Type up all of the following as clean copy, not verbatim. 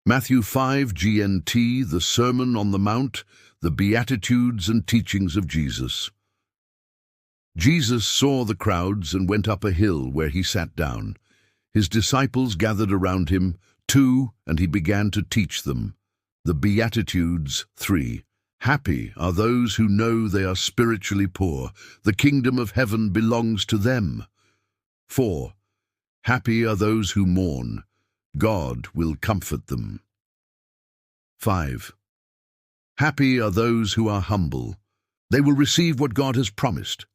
Matthew 5 GNT, the Sermon on the Mount, the Beatitudes and teachings of Jesus. Jesus saw the crowds and went up a hill where he sat down. His disciples gathered around him, too, and he began to teach them. The Beatitudes 3. Happy are those who know they are spiritually poor. The kingdom of heaven belongs to them. 4. Happy are those who mourn. God will comfort them. 5. Happy are those who are humble. They will receive what God has promised.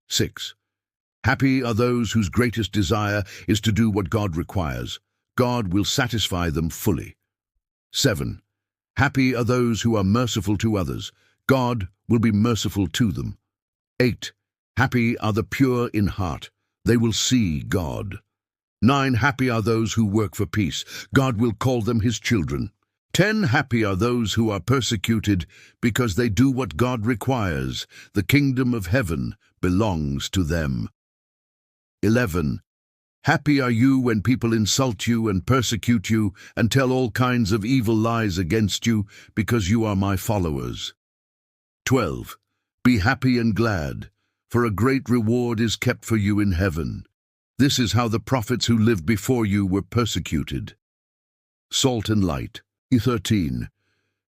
6. Happy are those whose greatest desire is to do what God requires. God will satisfy them fully. 7. Happy are those who are merciful to others. God will be merciful to them. 8. Happy are the pure in heart. They will see God. 9. Happy are those who work for peace. God will call them his children. 10. Happy are those who are persecuted because they do what God requires. The kingdom of heaven belongs to them. 11. Happy are you when people insult you and persecute you and tell all kinds of evil lies against you because you are my followers. 12. Be happy and glad, for a great reward is kept for you in heaven. This is how the prophets who lived before you were persecuted. Salt and light. 13.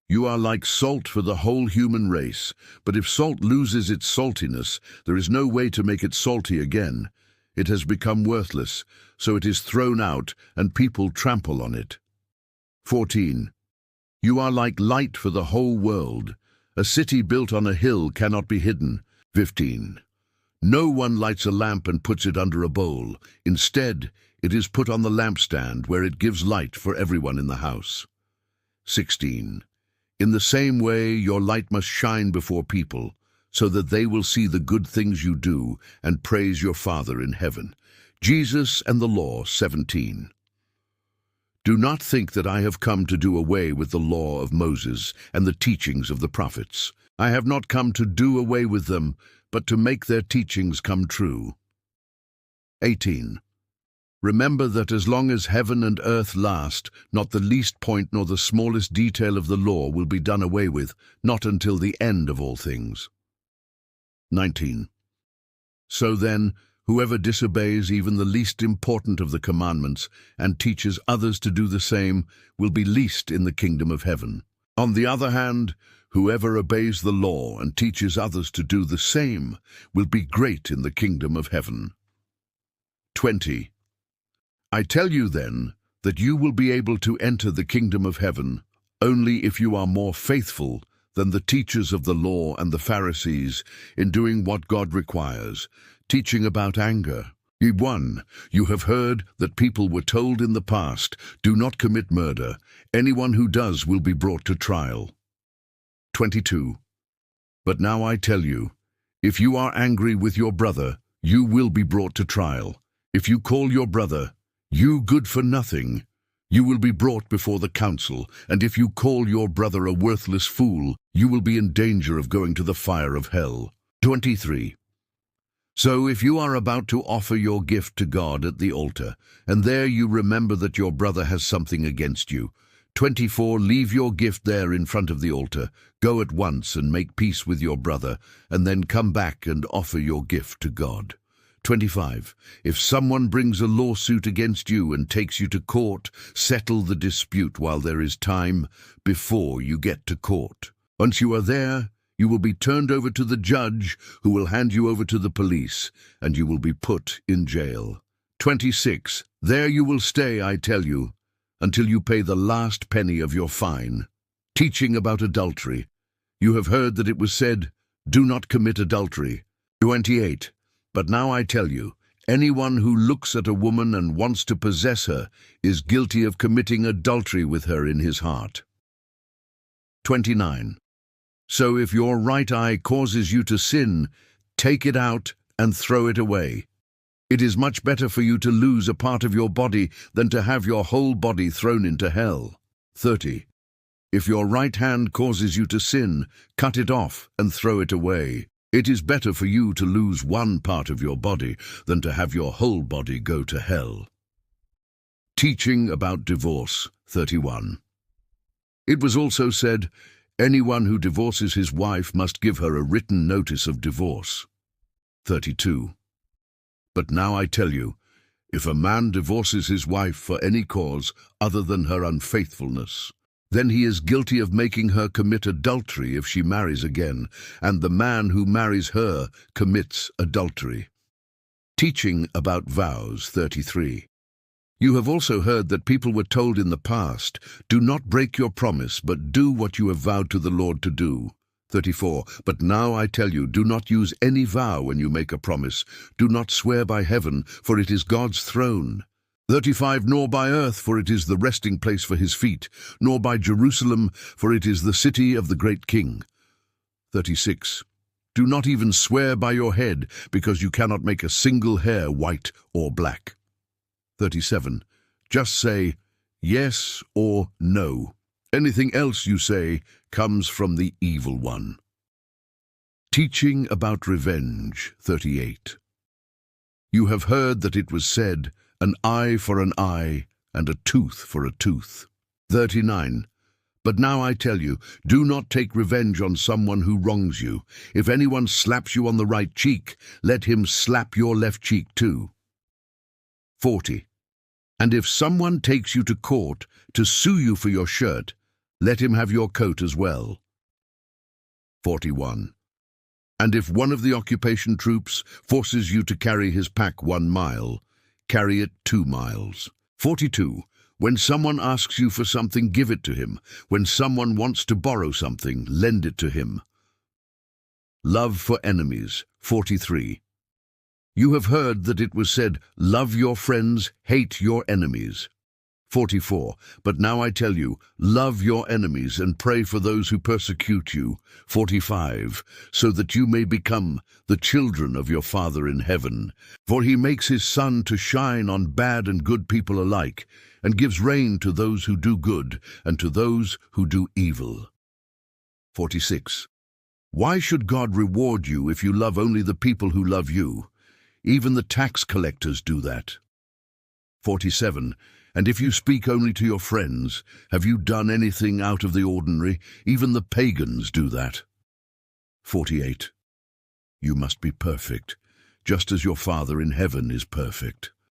You are like salt for the whole human race, but if salt loses its saltiness, there is no way to make it salty again. It has become worthless, so it is thrown out, and people trample on it. 14. You are like light for the whole world. A city built on a hill cannot be hidden. 15. No one lights a lamp and puts it under a bowl. Instead, it is put on the lampstand, where it gives light for everyone in the house. 16. In the same way, your light must shine before people, so that they will see the good things you do and praise your Father in heaven. Jesus and the Law. 17. Do not think that I have come to do away with the law of Moses and the teachings of the prophets. I have not come to do away with them, but to make their teachings come true. 18. Remember that as long as heaven and earth last, not the least point nor the smallest detail of the law will be done away with, not until the end of all things. 19. So then, whoever disobeys even the least important of the commandments and teaches others to do the same will be least in the kingdom of heaven. On the other hand, whoever obeys the law and teaches others to do the same will be great in the kingdom of heaven. 20. I tell you then that you will be able to enter the kingdom of heaven only if you are more faithful than the teachers of the law and the Pharisees in doing what God requires, teaching about anger. 1. You have heard that people were told in the past, do not commit murder. Anyone who does will be brought to trial. 22. But now I tell you, if you are angry with your brother, you will be brought to trial. If you call your brother, you good for nothing, you will be brought before the council, and if you call your brother a worthless fool, you will be in danger of going to the fire of hell. 23. So if you are about to offer your gift to God at the altar, and there you remember that your brother has something against you, 24. Leave your gift there in front of the altar, go at once and make peace with your brother, and then come back and offer your gift to God. 25. If someone brings a lawsuit against you and takes you to court, settle the dispute while there is time before you get to court. Once you are there, you will be turned over to the judge, who will hand you over to the police, and you will be put in jail. 26. There you will stay, I tell you, until you pay the last penny of your fine. Teaching about adultery. You have heard that it was said, do not commit adultery. 28. But now I tell you, anyone who looks at a woman and wants to possess her is guilty of committing adultery with her in his heart. 29. So if your right eye causes you to sin, take it out and throw it away. It is much better for you to lose a part of your body than to have your whole body thrown into hell. 30. If your right hand causes you to sin, cut it off and throw it away. It is better for you to lose one part of your body than to have your whole body go to hell. Teaching about divorce. 31. It was also said, anyone who divorces his wife must give her a written notice of divorce. 32. But now I tell you, if a man divorces his wife for any cause other than her unfaithfulness, then he is guilty of making her commit adultery if she marries again, and the man who marries her commits adultery. Teaching about vows, 33. You have also heard that people were told in the past, do not break your promise, but do what you have vowed to the Lord to do. 34. But now I tell you, do not use any vow when you make a promise. Do not swear by heaven, for it is God's throne. 35. Nor by earth, for it is the resting place for his feet, nor by Jerusalem, for it is the city of the great King. 36. Do not even swear by your head, because you cannot make a single hair white or black. 37. Just say yes or no. Anything else you say comes from the evil one. Teaching about revenge, 38. You have heard that it was said, an eye for an eye and a tooth for a tooth. 39. But now I tell you, do not take revenge on someone who wrongs you. If anyone slaps you on the right cheek, let him slap your left cheek too. 40. And if someone takes you to court to sue you for your shirt, let him have your coat as well. 41. And if one of the occupation troops forces you to carry his pack 1 mile, carry it 2 miles. 42. When someone asks you for something, give it to him. When someone wants to borrow something, lend it to him. Love for enemies, 43. You have heard that it was said, love your friends, hate your enemies. 44. But now I tell you, love your enemies and pray for those who persecute you. 45. So that you may become the children of your Father in heaven. For he makes his sun to shine on bad and good people alike, and gives rain to those who do good and to those who do evil. 46. Why should God reward you if you love only the people who love you? Even the tax collectors do that. 47. And if you speak only to your friends, have you done anything out of the ordinary? Even the pagans do that. 48. You must be perfect, just as your Father in heaven is perfect.